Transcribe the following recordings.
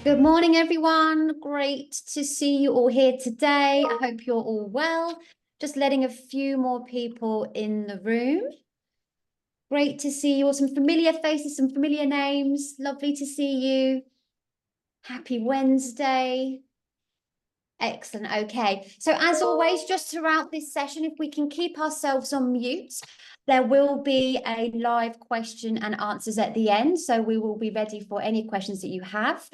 Good morning, everyone. Great to see you all here today. I hope you're all well. Just letting a few more people in the room. Great to see you all. Some familiar faces, some familiar names. Lovely to see you. Happy Wednesday. Excellent. Okay. So as always, just throughout this session, if we can keep ourselves on mute, there will be a live question and answers at the end. So we will be ready for any questions that you have.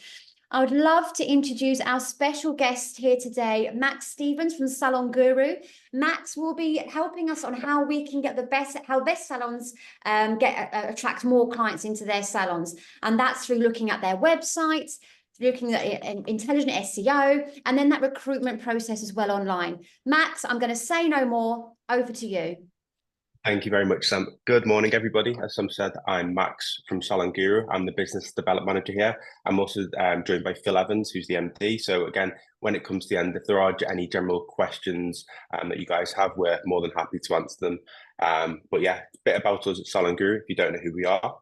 I would love to introduce our special guest here today, Max Stevens from Salon Guru. Max will be helping us on how we can get how best salons attract more clients into their salons. And that's through looking at their websites, looking at intelligent SEO, and then that recruitment process as well online. Max, I'm going to say no more. Over to you. Thank you very much, Sam. Good morning, everybody. As Sam said, I'm Max from Salon Guru. I'm the business development manager here. I'm also joined by Phil Evans, who's the MD. So again, when it comes to the end, if there are any general questions that you guys have, we're more than happy to answer them. But yeah, a bit about us at Salon Guru, if you don't know who we are.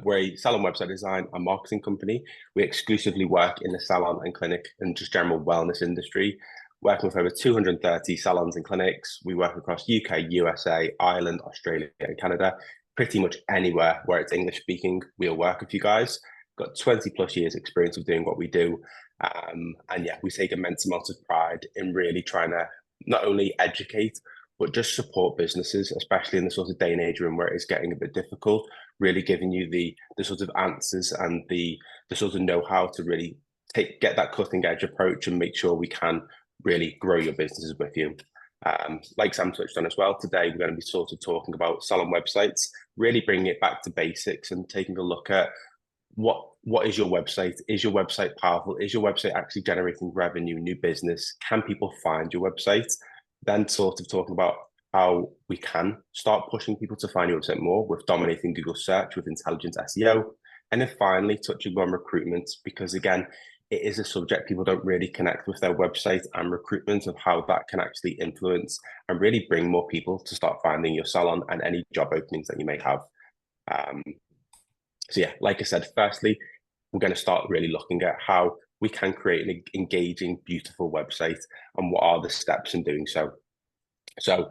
We're a salon website design and marketing company. We exclusively work in the salon and clinic and just general wellness industry, working with over 230 salons and clinics. We work across UK, USA, Ireland, Australia, and Canada. Pretty much anywhere where it's English speaking, we'll work with you guys. Got 20 plus years experience of doing what we do. And yeah, we take immense amounts of pride in really trying to not only educate, but just support businesses, especially in the sort of day and age room where it's getting a bit difficult, really giving you the sort of answers and the sort of know-how to really get that cutting edge approach and make sure we can really grow your businesses with you. Like Sam touched on as well, today we're going to be sort of talking about salon websites, really bringing it back to basics and taking a look at what is your website? Is your website powerful? Is your website actually generating revenue, new business? Can people find your website? Then sort of talking about how we can start pushing people to find your website more with dominating Google search with intelligent SEO. And then finally touching on recruitment, because again, it is a subject people don't really connect with their website and recruitment of how that can actually influence and really bring more people to start finding your salon and any job openings that you may have. So yeah, like I said, firstly, we're going to start really looking at how we can create an engaging, beautiful website and what are the steps in doing so. So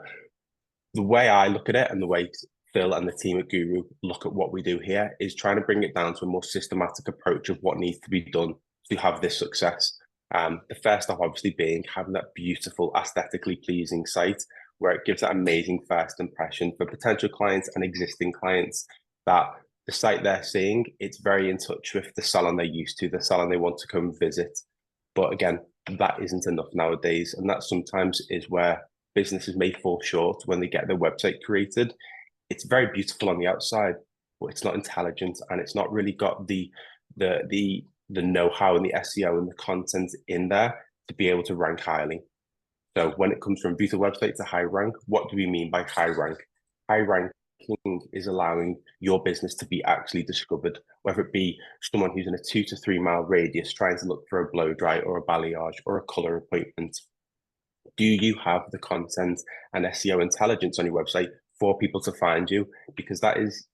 the way I look at it and the way Phil and the team at Guru look at what we do here is trying to bring it down to a more systematic approach of what needs to be done to have this success. The first step obviously being having that beautiful, aesthetically pleasing site where it gives that amazing first impression for potential clients and existing clients that the site they're seeing, it's very in touch with the salon they're used to, the salon they want to come visit. But again, that isn't enough nowadays. And that sometimes is where businesses may fall short when they get their website created. It's very beautiful on the outside, but it's not intelligent and it's not really got the know-how and the SEO and the content in there to be able to rank highly. So when it comes from beautiful website to high rank, what do we mean by high rank? High ranking is allowing your business to be actually discovered, whether it be someone who's in a 2 to 3 mile radius trying to look for a blow dry or a balayage or a color appointment. Do you have the content and SEO intelligence on your website for people to find you? Because that is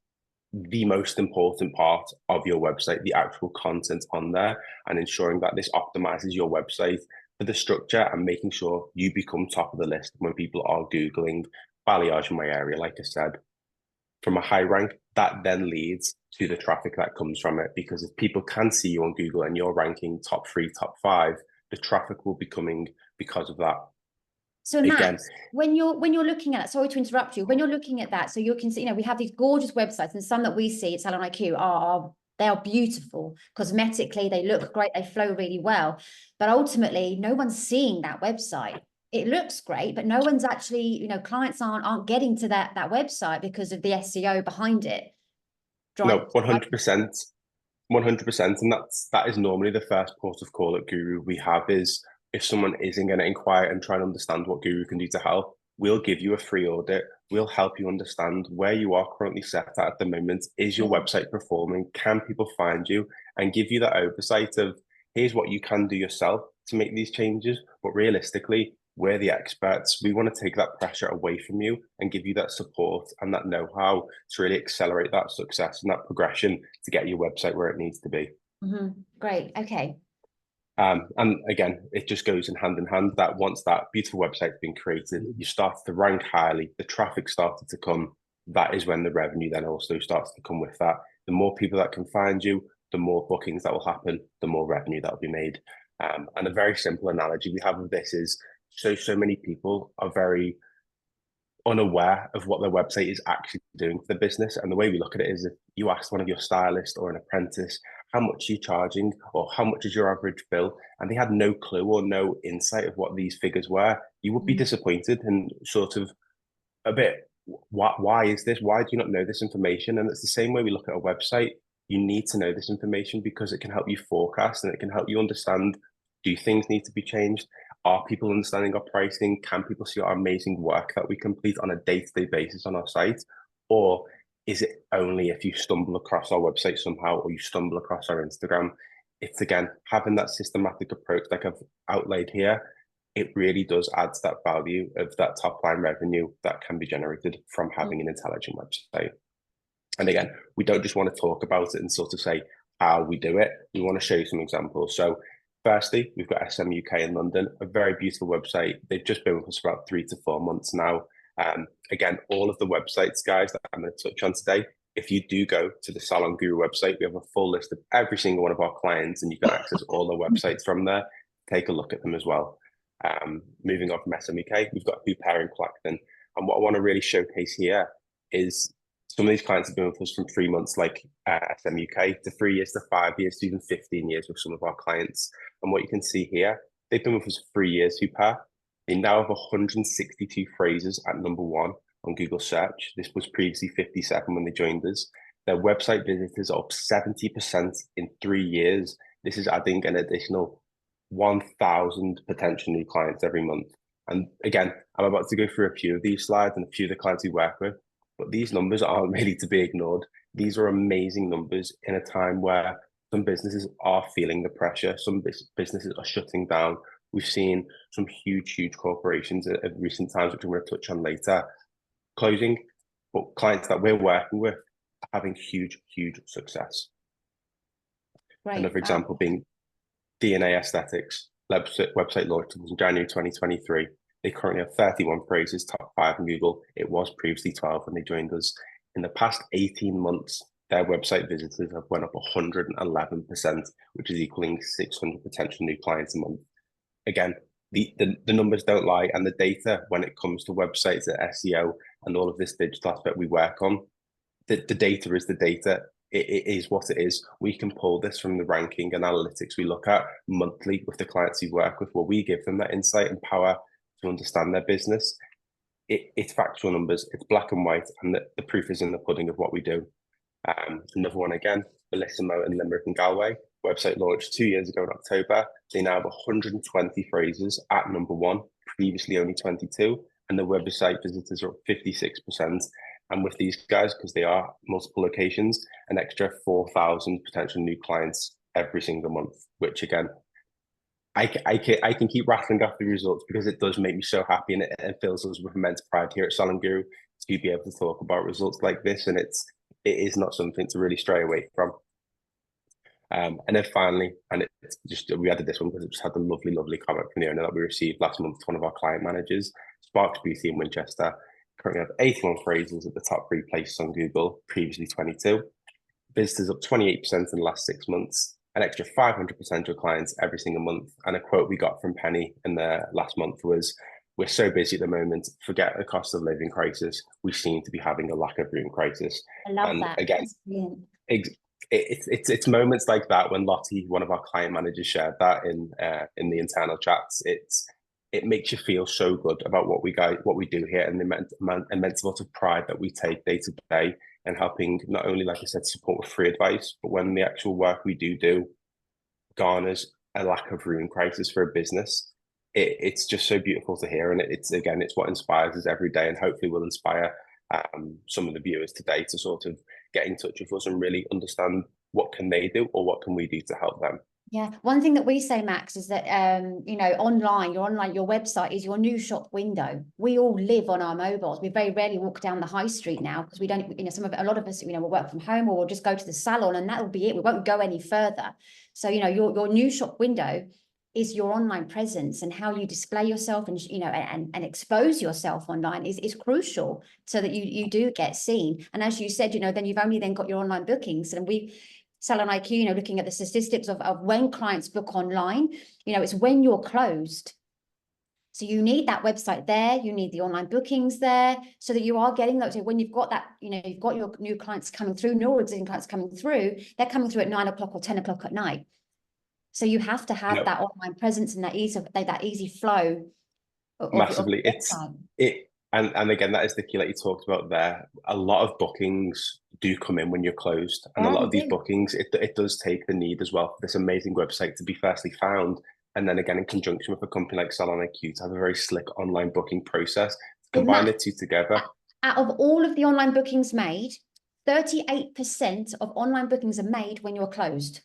the most important part of your website, the actual content on there, and ensuring that this optimizes your website for the structure and making sure you become top of the list when people are Googling balayage in my area, like I said. From a high rank, that then leads to the traffic that comes from it, because if people can see you on Google and you're ranking top 3, top 5, the traffic will be coming because of that. So Max, when you're looking at that, sorry to interrupt you, when you're looking at that, so you can see, we have these gorgeous websites, and some that we see at Salon IQ they are beautiful cosmetically, they look great, they flow really well, but ultimately no one's seeing that website. It looks great, but no one's actually, clients aren't getting to that website because of the SEO behind it. No, 100%. 100%. And that is normally the first port of call at Guru we have is if someone isn't going to inquire and try and understand what Guru can do to help, we'll give you a free audit. We'll help you understand where you are currently set at the moment. Is your website performing? Can people find you? And give you that oversight of here's what you can do yourself to make these changes. But realistically, we're the experts. We want to take that pressure away from you and give you that support and that know-how to really accelerate that success and that progression to get your website where it needs to be. Great. Okay. And again, it just goes in hand that once that beautiful website's been created, you start to rank highly, the traffic started to come. That is when the revenue then also starts to come with that. The more people that can find you, the more bookings that will happen, the more revenue that will be made. And a very simple analogy we have of this is so many people are very unaware of what their website is actually doing for the business. And the way we look at it is if you ask one of your stylists or an apprentice, how much are you charging or how much is your average bill? And they had no clue or no insight of what these figures were, you would be disappointed and sort of a bit, why is this? Why do you not know this information? And it's the same way we look at a website. You need to know this information because it can help you forecast and it can help you understand, do things need to be changed? Are people understanding our pricing? Can people see our amazing work that we complete on a day-to-day basis on our site? Or is it only if you stumble across our website somehow or you stumble across our Instagram? It's again, having that systematic approach like I've outlaid here, it really does add to that value of that top line revenue that can be generated from having an intelligent website. And again, we don't just want to talk about it and sort of say how we do it. We want to show you some examples. So firstly, we've got SM UK in London, a very beautiful website. They've just been with us for about 3 to 4 months now. Again, all of the websites, guys, that I'm going to touch on today, if you do go to the Salon Guru website, we have a full list of every single one of our clients and you can access all the websites from there. Take a look at them as well. Moving on from SMUK, we've got Hooper in Clacton. And what I want to really showcase here is some of these clients have been with us from 3 months, like SMUK, to 3 years, to 5 years, to even 15 years with some of our clients. And what you can see here, they've been with us for 3 years, Hooper. They now have 162 phrases at #1 on Google search. This was previously 57 when they joined us. Their website visitors are up 70% in 3 years. This is adding an additional 1,000 potential new clients every month. And again, I'm about to go through a few of these slides and a few of the clients we work with, but these numbers aren't really to be ignored. These are amazing numbers in a time where some businesses are feeling the pressure. Some businesses are shutting down. We've seen some huge corporations at recent times, which I'm going to touch on later, closing, but clients that we're working with are having huge success. Right. Another example being DNA Aesthetics, website launched in January 2023. They currently have 31 phrases, top 5 in Google. It was previously 12 when they joined us. In the past 18 months, their website visitors have went up 111%, which is equaling 600 potential new clients a month. Again, the numbers don't lie, and the data when it comes to websites and SEO and all of this digital aspect we work on, the data is the data. It is what it is. We can pull this from the ranking and analytics we look at monthly with the clients we work with, where we give them that insight and power to understand their business. It's factual numbers, it's black and white, and the proof is in the pudding of what we do. Another one again, Bellissimo in Limerick and Galway. Website launched 2 years ago in October. They now have 120 phrases at #1, previously only 22, and the website visitors are up 56%. And with these guys, because they are multiple locations, an extra 4,000 potential new clients every single month, which again, I can keep rattling off the results because it does make me so happy and it fills us with immense pride here at Salon Guru to be able to talk about results like this. And it is not something to really stray away from. And then finally, and it's just, we added this one because it just had a lovely comment from the owner that we received last month to one of our client managers, Sparks Beauty in Winchester. Currently have 81 phrases at the top 3 places on Google, previously 22. Visitors up 28% in the last 6 months, an extra 500 potential clients every single month. And a quote we got from Penny in the last month was, "We're so busy at the moment, forget the cost of living crisis. We seem to be having a lack of room crisis." I love and that. Again, it's moments like that when Lottie, one of our client managers, shared that in the internal chats. It makes you feel so good about what we do here, and the immense amount of pride that we take day to day and helping not only, like I said, support with free advice, but when the actual work we do garners a lack of room crisis for a business, it's just so beautiful to hear. And it's what inspires us every day, and hopefully will inspire some of the viewers today to sort of get in touch with us and really understand what can they do or what can we do to help them. Yeah, one thing that we say, Max, is that you know, your website is your new shop window. We all live on our mobiles. We very rarely walk down the high street now because we don't, you know, a lot of us, you know, will work from home or we'll just go to the salon and that will be it. We won't go any further. So, you know, your new shop window is your online presence, and how you display yourself and, you know, and expose yourself online is crucial so that you do get seen. And as you said, you know, then you've only then got your online bookings, and Salon IQ, you know, looking at the statistics of when clients book online, you know, it's when you're closed. So you need that website there, you need the online bookings there, so that you are getting those. So when you've got that, you know, you've got your new clients coming through, new existing clients coming through, they're coming through at 9 o'clock or 10 o'clock at night. So you have to have No, that online presence and that easy flow of your massively. website. And again, that is the key that you talked about there. A lot of bookings do come in when you're closed, and a Yeah, lot they of these do. bookings, it does take the need as well for this amazing website to be firstly found, and then again in conjunction with a company like Salon IQ to have a very slick online booking process. Well, Combine Matt, the two together. out of all of the online bookings made, 38% of online bookings are made when you're closed.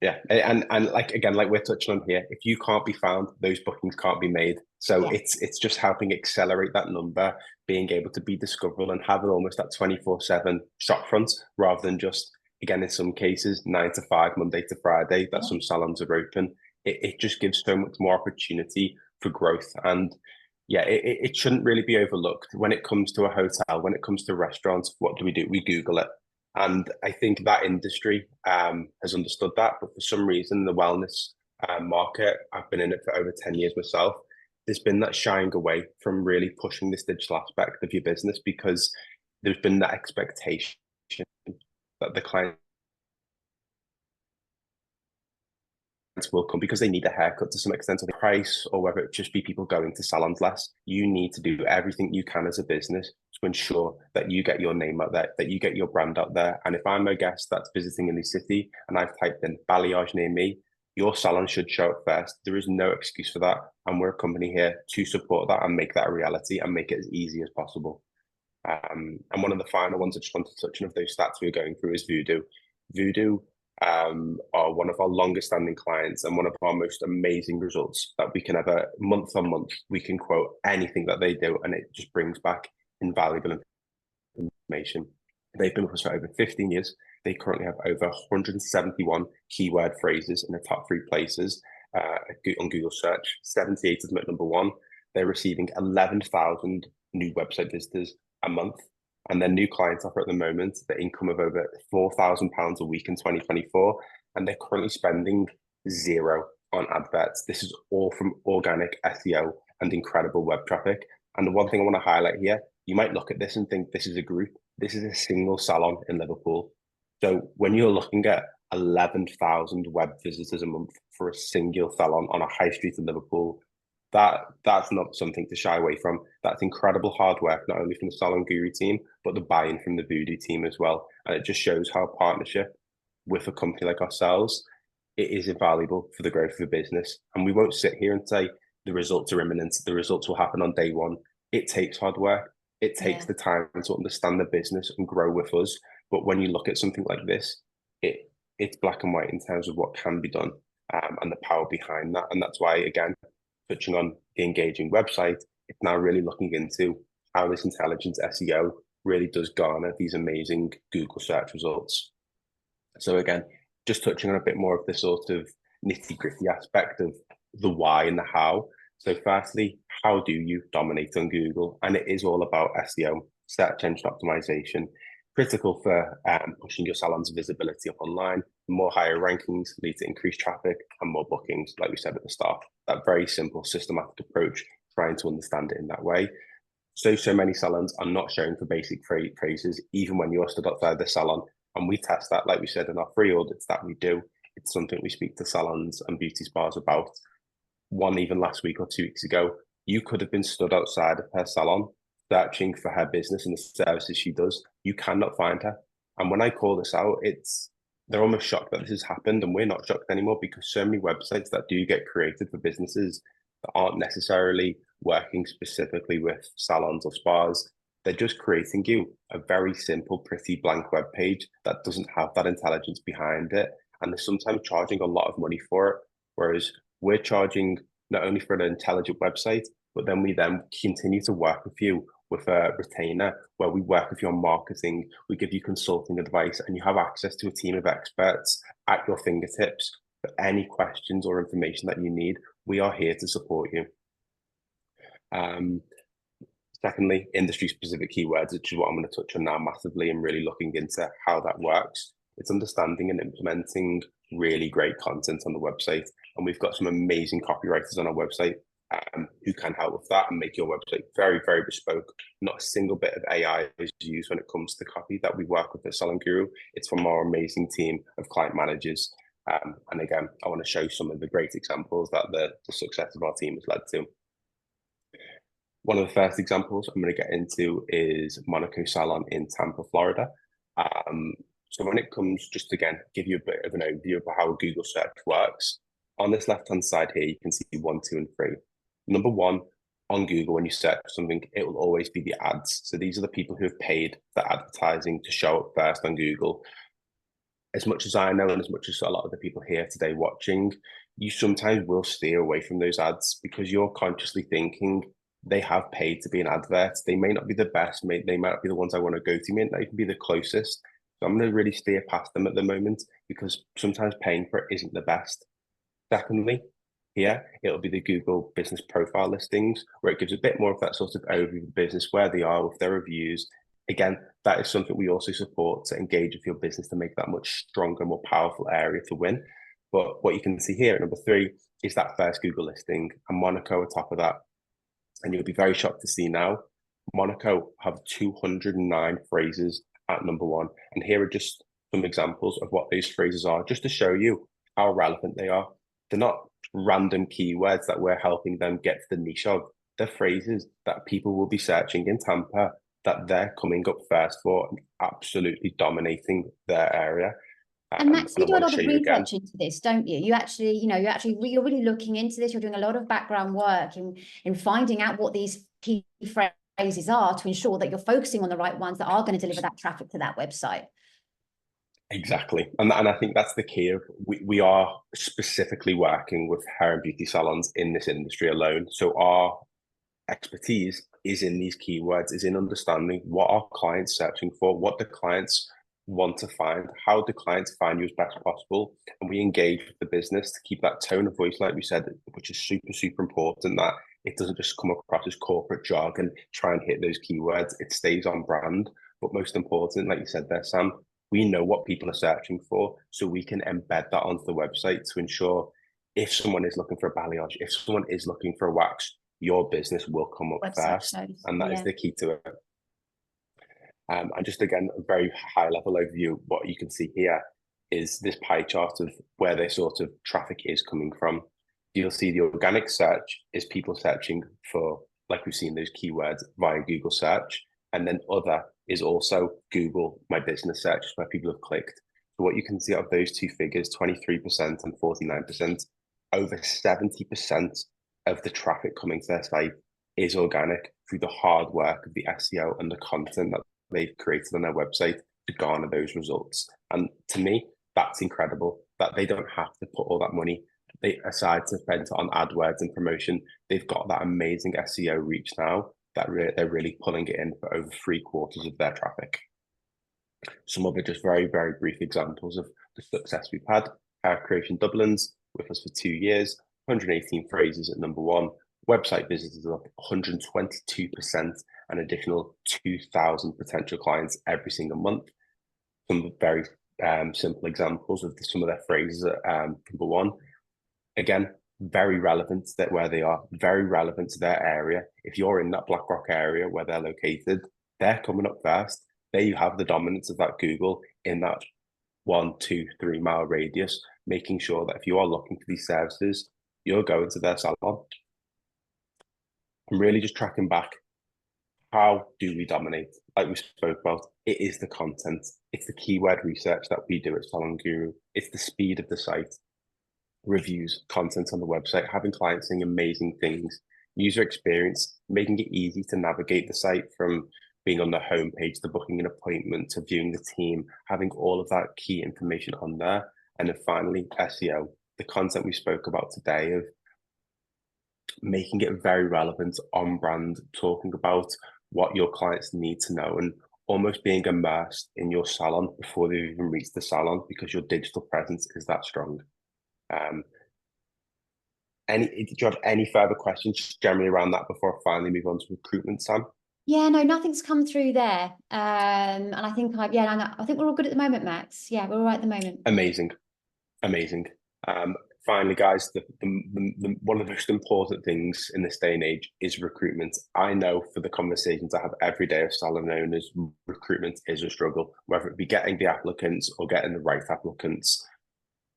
Yeah, and like again, like we're touching on here, if you can't be found, those bookings can't be made. So Yeah. it's just helping accelerate that number, being able to be discoverable and having almost that 24/7 shop front rather than just again in some cases 9 to 5, Monday to Friday, that Yeah. some salons are open. It just gives so much more opportunity for growth. And yeah, it shouldn't really be overlooked when it comes to a hotel, when it comes to restaurants, what do? We Google it. And I think that industry has understood that. But for some reason, the wellness market, I've been in it for over 10 years myself, there's been that shying away from really pushing this digital aspect of your business because there's been that expectation that the client will come because they need a haircut to some extent of the price, or whether it just be people going to salons less. You need to do everything you can as a business to ensure that you get your name out there, that you get your brand out there. And if I'm a guest that's visiting in the city and I've typed in balayage near me, your salon should show up first. There is no excuse for that. And we're a company here to support that and make that a reality and make it as easy as possible. And one of the final ones I just wanted to touch on of those stats we were going through is Voodoo. Voodoo are one of our longest standing clients and one of our most amazing results that we can ever, month on month, we can quote anything that they do and it just brings back invaluable information. They've been with us for over 15 years. They currently have over 171 keyword phrases in the top 3 places on Google search, 78 of them at number 1. They're receiving 11,000 new website visitors a month. And their new clients offer at the moment the income of over £4,000 a week in 2024. And they're currently spending zero on adverts. This is all from organic SEO and incredible web traffic. And the one thing I want to highlight here, you might look at this and think this is a group. This is a single salon in Liverpool. So when you're looking at 11,000 web visitors a month for a single salon on a high street in Liverpool, that's not something to shy away from. That's incredible hard work, not only from the Salon Guru team, but the buy-in from the Voodoo team as well. And it just shows how a partnership with a company like ourselves, it is invaluable for the growth of the business. And we won't sit here and say the results are imminent, the results will happen on day one. It takes hard work. It takes Yeah. the time to understand the business and grow with us. But when you look at something like this, it's black and white in terms of what can be done and the power behind that. And that's why, again, touching on the engaging website, it's now really looking into how this intelligent SEO really does garner these amazing Google search results. So again, just touching on a bit more of the sort of nitty-gritty aspect of the why and the how. So firstly, how do you dominate on Google? And it is all about SEO, search engine optimization, critical for pushing your salon's visibility up online. More higher rankings lead to increased traffic and more bookings, like we said at the start. That very simple, systematic approach, trying to understand it in that way. So many salons are not showing for basic phrases, even when you're stood outside the salon. And we test that, like we said in our free audits that we do. It's something we speak to salons and beauty spas about. One even last week or 2 weeks ago, you could have been stood outside of her salon searching for her business and the services she does. You cannot find her. And when I call this out, they're almost shocked that this has happened, and we're not shocked anymore because so many websites that do get created for businesses that aren't necessarily working specifically with salons or spas, they're just creating you a very simple, pretty blank web page that doesn't have that intelligence behind it. and they're sometimes charging a lot of money for it. Whereas we're charging not only for an intelligent website, but then we then continue to work with you with a retainer where we work with your marketing, we give you consulting advice, and you have access to a team of experts at your fingertips for any questions or information that you need. We are here to support you. Secondly, industry-specific keywords, which is what I'm going to touch on now massively, and really looking into how that works. It's understanding and implementing really great content on the website. And we've got some amazing copywriters on our website who can help with that and make your website very, very bespoke. Not a single bit of AI is used when it comes to copy that we work with at Salon Guru. It's from our amazing team of client managers. And again, I want to show some of the great examples that the success of our team has led to. One of the first examples I'm going to get into is Monaco Salon in Tampa, Florida. So when it comes, just again, give you a bit of an overview of how Google search works. On this left-hand side here, you can see 1, 2, and 3. Number 1, on Google, when you search for something, it will always be the ads. So these are the people who have paid for advertising to show up first on Google. As much as I know, and as much as a lot of the people here today watching, you sometimes will steer away from those ads because you're consciously thinking, they have paid to be an advert. They may not be the best, they might not be the ones I want to go to, may not even be the closest. So I'm going to really steer past them at the moment because sometimes paying for it isn't the best. Secondly, here, it'll be the Google business profile listings where it gives a bit more of that sort of overview of the business, where they are with their reviews. Again, that is something we also support to engage with your business to make that much stronger, more powerful area to win. But what you can see here at number 3 is that first Google listing and Monaco atop of that. And you'll be very shocked to see now, Monaco have 209 phrases at number 1. And here are just some examples of what those phrases are, just to show you how relevant they are. They're not random keywords that we're helping them get to the niche of. They're phrases that people will be searching in Tampa that they're coming up first for and absolutely dominating their area. And Max, you do a lot of research into this, don't you? You're really looking into this. You're doing a lot of background work in finding out what these key phrases are to ensure that you're focusing on the right ones that are going to deliver that traffic to that website. Exactly. And I think that's the key of we are specifically working with hair and beauty salons in this industry alone. So our expertise is in these keywords, is in understanding what our clients searching for, what the clients want to find, how do clients find you as best possible, and we engage with the business to keep that tone of voice, like we said, which is super, super important, that it doesn't just come across as corporate jargon, try and hit those keywords, it stays on brand. But most important, like you said there, Sam, we know what people are searching for, so we can embed that onto the website to ensure if someone is looking for a balayage, if someone is looking for a wax, your business will come up first, and that is the key to it. And just again, a very high level overview. What you can see here is this pie chart of where their sort of traffic is coming from. You'll see the organic search is people searching for, like we've seen, those keywords via Google search. And then other is also Google My Business search, where people have clicked. So what you can see out of those two figures, 23% and 49%, over 70% of the traffic coming to their site is organic through the hard work of the SEO and the content that they've created on their website to garner those results. And to me, that's incredible that they don't have to put all that money aside to spend on AdWords and promotion. They've got that amazing SEO reach now that they're really pulling it in for over 3/4 of their traffic. Some other just very, very brief examples of the success we've had. Hair Creation Dublin's with us for 2 years, 118 phrases at number 1. Website visitors are up 122%, an additional 2,000 potential clients every single month. Some very simple examples of some of their phrases at number 1. Again, very relevant to where they are, very relevant to their area. If you're in that Blackrock area where they're located, they're coming up first. There you have the dominance of that Google in that 1, 2, 3 mile radius, making sure that if you are looking for these services, you're going to their salon. I'm really just tracking back. How do we dominate? Like we spoke about, it is the content. It's the keyword research that we do at Salon Guru. It's the speed of the site, reviews, content on the website, having clients saying amazing things, user experience, making it easy to navigate the site from being on the homepage to booking an appointment to viewing the team, having all of that key information on there. And then finally, SEO, the content we spoke about today of making it very relevant, on brand, talking about what your clients need to know, and almost being immersed in your salon before they even reach the salon, because your digital presence is that strong. Do you have any further questions generally around that before I finally move on to recruitment, Sam? Yeah, no, nothing's come through there. And I think I think we're all good at the moment, Max. Yeah, we're all right at the moment. Amazing. Finally, guys, one of the most important things in this day and age is recruitment. I know for the conversations I have every day with salon owners, recruitment is a struggle, whether it be getting the applicants or getting the right applicants.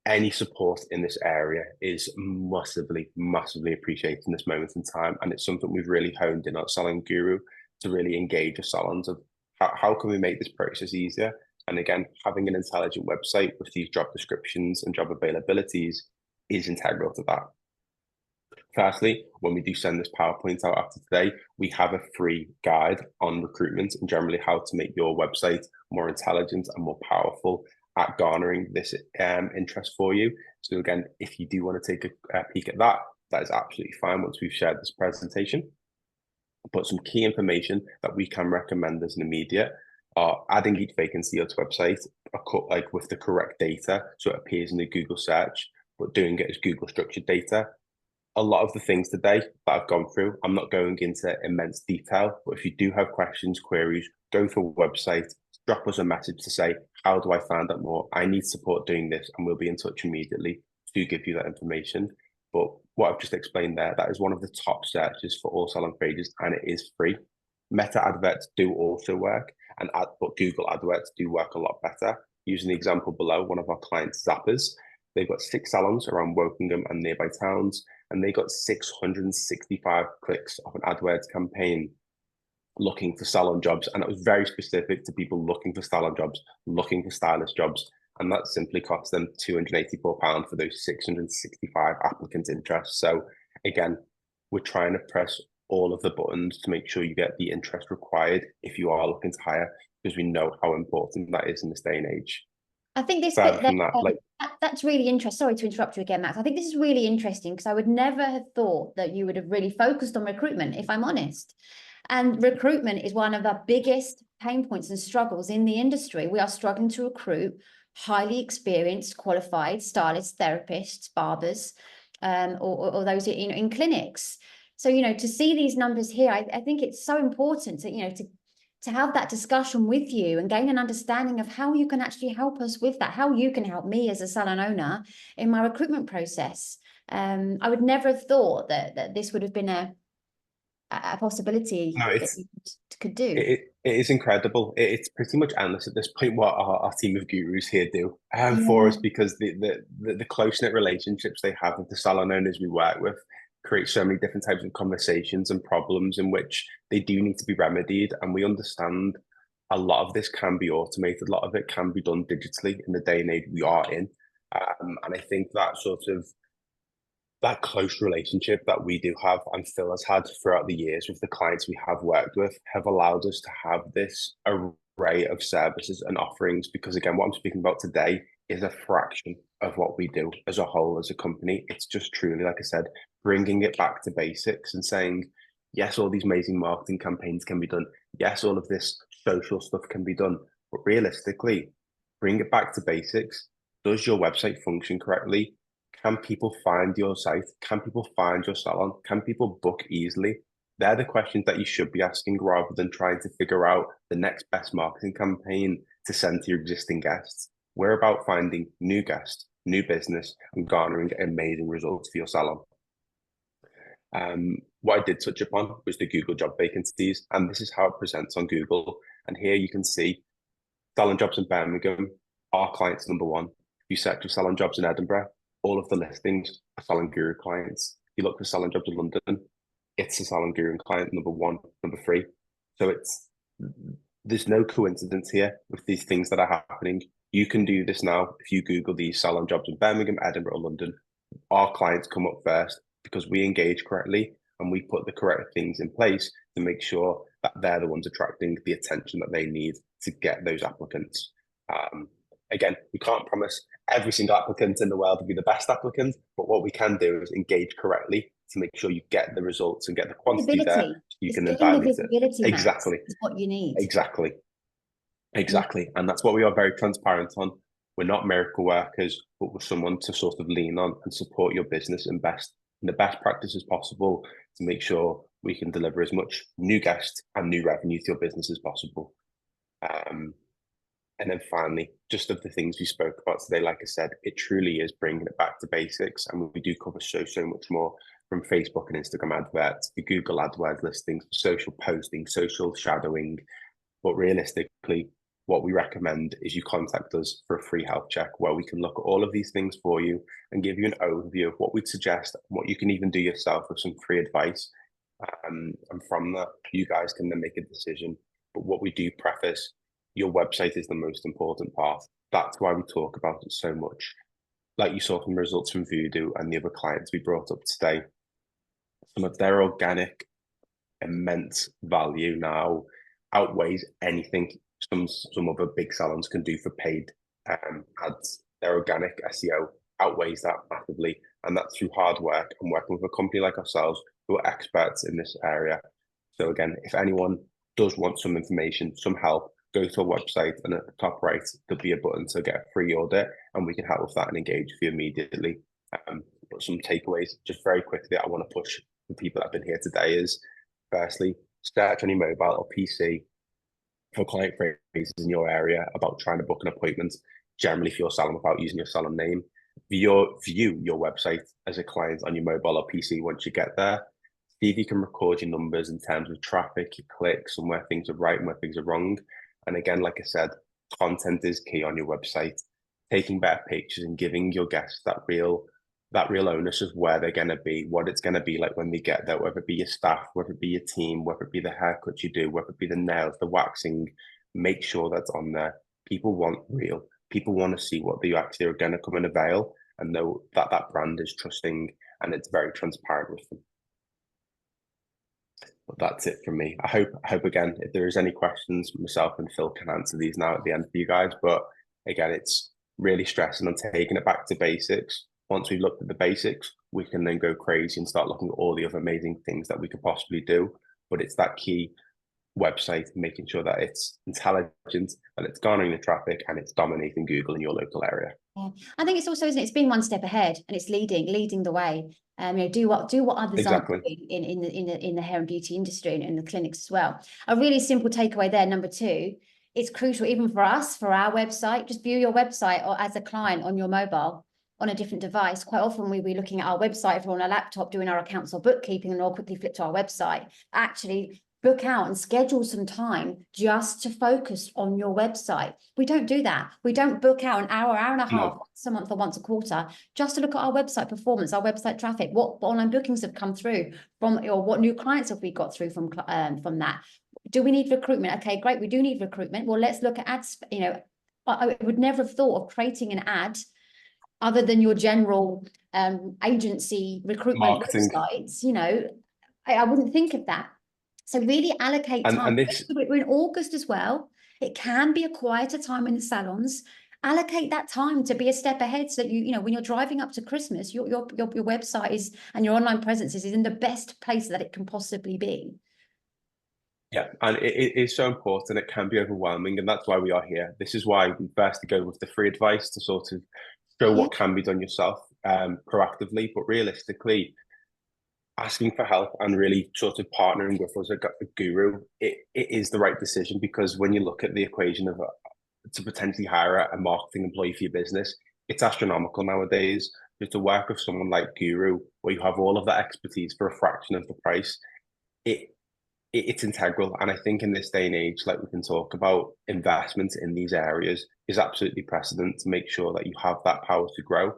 Any support in this area is massively, massively appreciated in this moment in time. And it's something we've really honed in at Salon Guru to really engage with salons of how can we make this process easier? And again, having an intelligent website with these job descriptions and job availabilities is integral to that. Firstly, when we do send this PowerPoint out after today, we have a free guide on recruitment and generally how to make your website more intelligent and more powerful at garnering this interest for you. So again, if you do want to take a peek at that, that is absolutely fine once we've shared this presentation. But some key information that we can recommend as an immediate are adding each vacancy to the website, like with the correct data, so it appears in the Google search, but doing it as Google structured data. A lot of the things today that I've gone through, I'm not going into immense detail, but if you do have questions, queries, go to a website, drop us a message to say, how do I find out more? I need support doing this, and we'll be in touch immediately to give you that information. But what I've just explained there, that is one of the top searches for all salon pages, and it is free. Meta adverts do also work, but Google AdWords do work a lot better. Using the example below, one of our clients, Zappers, they've got 6 salons around Wokingham and nearby towns, and they got 665 clicks of an AdWords campaign looking for salon jobs. And it was very specific to people looking for salon jobs, looking for stylist jobs. And that simply cost them £284 for those 665 applicant interests. So again, we're trying to press all of the buttons to make sure you get the interest required if you are looking to hire, because we know how important that is in this day and age. I think this Further bit there, from that, that's really interesting. Sorry to interrupt you again, Max. I think this is really interesting because I would never have thought that you would have really focused on recruitment, if I'm honest. And recruitment is one of the biggest pain points and struggles in the industry. We are struggling to recruit highly experienced, qualified stylists, therapists, barbers, or those in clinics. So, to see these numbers here, I think it's so important to have that discussion with you and gain an understanding of how you can actually help us with that, how you can help me as a salon owner in my recruitment process. I would never have thought that this would have been a possibility that you could do. It is incredible. It's pretty much endless at this point what our team of gurus here do for us, because the close-knit relationships they have with the salon owners we work with create so many different types of conversations and problems in which they do need to be remedied. And we understand a lot of this can be automated. A lot of it can be done digitally in the day and age we are in. And I think that close relationship that we do have and Phil has had throughout the years with the clients we have worked with have allowed us to have this array of services and offerings, because again, what I'm speaking about today is a fraction of what we do as a whole as a company. It's just truly, like I said, bringing it back to basics and saying, yes, all these amazing marketing campaigns can be done. Yes, all of this social stuff can be done, but realistically, bring it back to basics. Does your website function correctly? Can people find your site? Can people find your salon? Can people book easily? They're the questions that you should be asking, rather than trying to figure out the next best marketing campaign to send to your existing guests. We're about finding new guests, new business, and garnering amazing results for your salon. What I did touch upon was the Google job vacancies, and this is how it presents on Google. And here you can see salon jobs in Birmingham, our clients #1. If you search for salon jobs in Edinburgh, all of the listings are Salon Guru clients. If you look for salon jobs in London, it's a Salon Guru client #1, #3. So there's no coincidence here with these things that are happening. You can do this now. If you Google these salon jobs in Birmingham, Edinburgh, or London, our clients come up first because we engage correctly and we put the correct things in place to make sure that they're the ones attracting the attention that they need to get those applicants. again, we can't promise every single applicant in the world to be the best applicant, but what we can do is engage correctly to make sure you get the results and get the quantity there Visibility. so you It's can then getting the dilute it. visibility, Max, Exactly, is what you need. exactly, Mm. exactly. And that's what we are very transparent on. We're not miracle workers, but we're someone to sort of lean on and support your business and in the best practices possible to make sure we can deliver as much new guests and new revenue to your business as possible. And then finally, just of the things we spoke about today, like I said, it truly is bringing it back to basics. And we do cover so much more, from Facebook and Instagram adverts to Google AdWords listings, social posting, social shadowing. But realistically, what we recommend is you contact us for a free health check where we can look at all of these things for you and give you an overview of what we'd suggest, what you can even do yourself with some free advice. And from that, you guys can then make a decision. But what we do preface, your website is the most important part. That's why we talk about it so much. Like you saw from results from Voodoo and the other clients we brought up today, some of their organic immense value now outweighs anything some other big salons can do for paid ads. Their organic SEO outweighs that massively, and that's through hard work and working with a company like ourselves who are experts in this area. So again, if anyone does want some information, some help, go to our website, and at the top right there'll be a button to get a free audit, and we can help with that and engage with you immediately. But some takeaways, just very quickly, I want to push the people that have been here today is, firstly, search on your mobile or PC for client phrases in your area about trying to book an appointment, generally for your salon without using your salon name. View your website as a client on your mobile or PC once you get there. See if you can record your numbers in terms of traffic, your clicks, and where things are right and where things are wrong. And again, like I said, content is key on your website. Taking better pictures and giving your guests that real onus of where they're going to be, what it's going to be like when they get there, whether it be your staff, whether it be your team, whether it be the haircuts you do, whether it be the nails, the waxing, make sure that's on there. People want real. People want to see what they actually are going to come and avail and know that that brand is trusting and it's very transparent with them. But that's it from me. I hope again, if there is any questions, myself and Phil can answer these now at the end for you guys. But again, it's really stressing on taking it back to basics. Once we've looked at the basics, we can then go crazy and start looking at all the other amazing things that we could possibly do. But it's that key website, making sure that it's intelligent, that it's garnering the traffic, and it's dominating Google in your local area. Yeah. I think it's also, isn't it? It's being one step ahead, and it's leading the way. Do what others Exactly. aren't doing in the hair and beauty industry and in the clinics as well. A really simple takeaway there, number two, it's crucial even for us, for our website. Just view your website or as a client on your mobile on a different device. Quite often we'll be looking at our website if we're on a laptop doing our accounts or bookkeeping, and I'll quickly flip to our website. Actually, book out and schedule some time just to focus on your website. We don't do that. We don't book out an hour and a half once a month or once a quarter just to look at our website performance, our website traffic, what online bookings have come through from, or what new clients have we got through from that. Do we need recruitment? Okay, great. We do need recruitment. Well, let's look at ads. I would never have thought of creating an ad other than your general agency recruitment Marketing. websites. I wouldn't think of that. So really allocate time. And this, we're in August as well. It can be a quieter time in the salons. Allocate that time to be a step ahead, so that when you're driving up to Christmas, your website is, and your online presence is in the best place that it can possibly be. yeah, and it is so important. It can be overwhelming, and that's why we are here. This is why we first to go with the free advice to sort of show what can be done yourself proactively, but realistically, asking for help and really sort of partnering with us, a guru, it is the right decision, because when you look at the equation of to potentially hire a marketing employee for your business, it's astronomical nowadays. Just to work with someone like Guru, where you have all of that expertise for a fraction of the price, it's integral. And I think in this day and age, like we can talk about, investment in these areas is absolutely precedent to make sure that you have that power to grow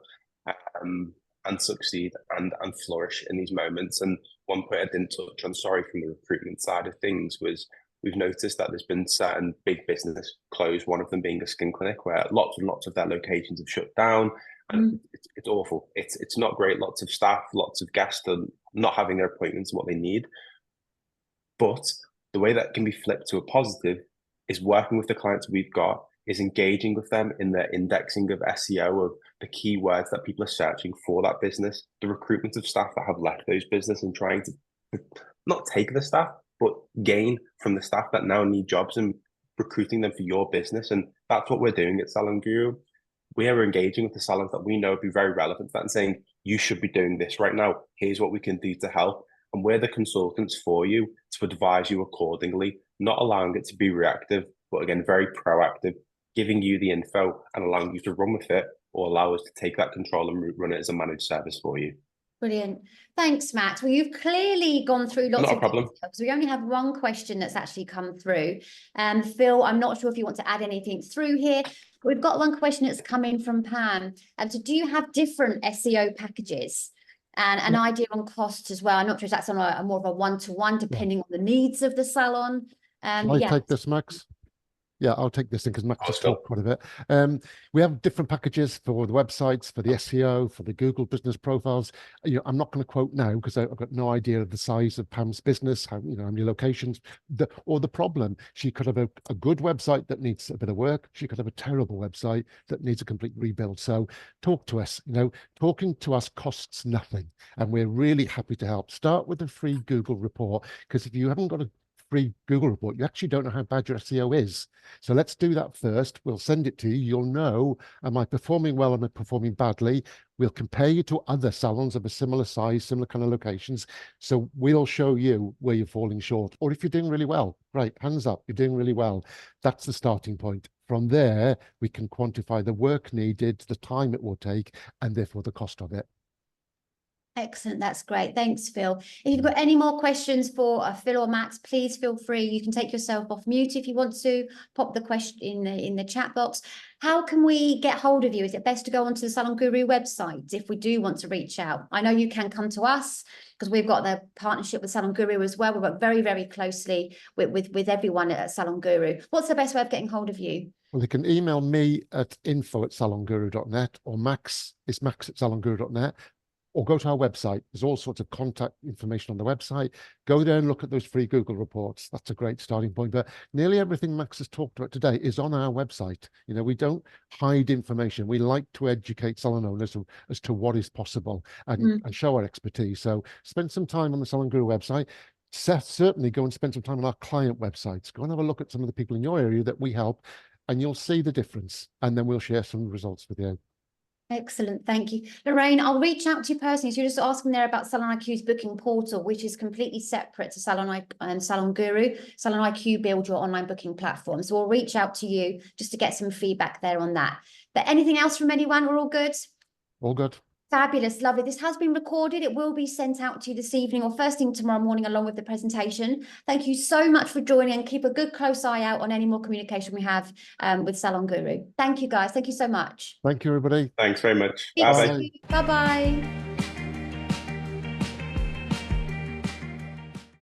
and succeed and flourish in these moments. And one point I didn't touch on, sorry, from the recruitment side of things, was we've noticed that there's been certain big business closed, one of them being a skin clinic, where lots and lots of their locations have shut down. And it's awful. It's not great. Lots of staff, lots of guests are not having their appointments and what they need. But the way that can be flipped to a positive is working with the clients we've got, is engaging with them in the indexing of SEO, of the keywords that people are searching for that business, the recruitment of staff that have left those business, and trying to not take the staff, but gain from the staff that now need jobs, and recruiting them for your business. And that's what we're doing at Salon Guru. We are engaging with the salons that we know would be very relevant to that and saying, you should be doing this right now. Here's what we can do to help. And we're the consultants for you to advise you accordingly, not allowing it to be reactive, but again, very proactive, giving you the info and allowing you to run with it, or allow us to take that control and run it as a managed service for you. Brilliant. Thanks, Matt. Well, you've clearly gone through lots Not of a problem. because we only have one question that's actually come through. Phil, I'm not sure if you want to add anything through here. We've got one question that's coming from Pam. So do you have different SEO packages and an idea on costs as well? I'm not sure if that's on a more of a one-to-one, depending on the needs of the salon. Shall I take this, Max? Yeah, I'll take this thing because Max has talked quite a bit. We have different packages for the websites, for the SEO, for the Google business profiles. I'm not going to quote now because I've got no idea of the size of Pam's business, how many locations, or the problem. She could have a good website that needs a bit of work. She could have a terrible website that needs a complete rebuild. So talk to us. Talking to us costs nothing, and we're really happy to help. Start with a free Google report, because if you haven't got a free Google report, you actually don't know how bad your SEO is. So let's do that first. We'll send it to you. You'll know, am I performing well? Am I performing badly? We'll compare you to other salons of a similar size, similar kind of locations. So we'll show you where you're falling short. Or if you're doing really well, right, hands up, you're doing really well. That's the starting point. From there, we can quantify the work needed, the time it will take, and therefore the cost of it. Excellent. That's great. Thanks, Phil. If you've got any more questions for Phil or Max, please feel free. You can take yourself off mute if you want to. Pop the question in the chat box. How can we get hold of you? Is it best to go onto the Salon Guru website if we do want to reach out? I know you can come to us because we've got the partnership with Salon Guru as well. We work very, very closely with everyone at Salon Guru. What's the best way of getting hold of you? Well, you can email me at info@salonguru.net, or Max is max@salonguru.net. Or go to our website. There's all sorts of contact information on the website. Go there and look at those free Google reports. That's a great starting point. But nearly everything Max has talked about today is on our website. We don't hide information. We like to educate salon owners as to what is possible and show our expertise. So spend some time on the Salon Guru website. Certainly go and spend some time on our client websites. Go and have a look at some of the people in your area that we help, and you'll see the difference. And then we'll share some results with you. Excellent, thank you. Lorraine, I'll reach out to you personally. So you're just asking there about Salon IQ's booking portal, which is completely separate to Salon Guru. Salon IQ build your online booking platform. So we'll reach out to you just to get some feedback there on that. But anything else from anyone? We're all good? All good. Fabulous, lovely. This has been recorded. It will be sent out to you this evening or first thing tomorrow morning along with the presentation. Thank you so much for joining, and keep a good close eye out on any more communication we have with Salon Guru. Thank you, guys. Thank you so much. Thank you, everybody. Thanks very much. Bye-bye. Bye-bye.